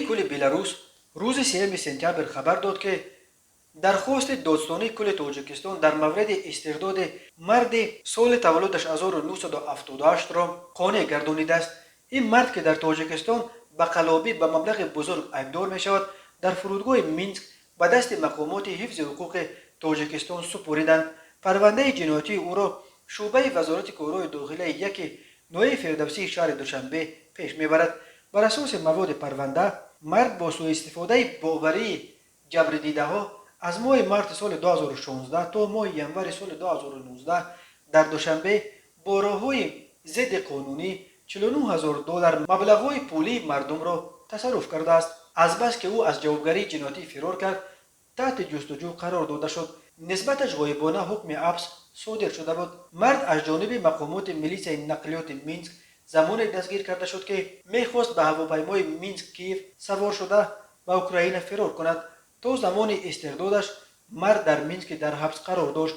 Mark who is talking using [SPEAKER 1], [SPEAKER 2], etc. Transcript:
[SPEAKER 1] کل بلاروس روز 3 سپتامبر خبر داد که درخواست دادستانی کل تاجیکستان در مورد استرداد مرد سال تولدش 1978 را قانع گردانیده است. این مرد که در تاجیکستان به قلابی به مبلغ بزرگ ایبدار می شود در فرودگاه مینسک به دست مقامات حفظ حقوق تاجیکستان سپردند. پرونده جنایتی او را شعبه وزارت کارهای داخلی یک نوع فردوسی شهر دوشنبه پیش میبرد. بر اساس مواد پرونده مرد با سوء استفاده باوری جبر دیده ها از ماه مارس سال 2016 تا ماه ینور سال 2019 در دوشنبه با راه‌های ضد قانونی $49,000 مبلغ‌های پولی مردم را تصرف کرده است. از بس که او از جوابگری جنایتی فرار کرد تحت جستجو قرار داده شد. نسبتش غایبانه حکم حبس صادر شده بود. مرد از جانب مقامات میلیسای نقلیات مینسک زمانی دستگیر کرده شد که میخواست به هواپیمای مینسک کیف سوار شده به اوکراین فرار کند. تا زمان استردادش مرد در مینسک در حبس قرار داشت.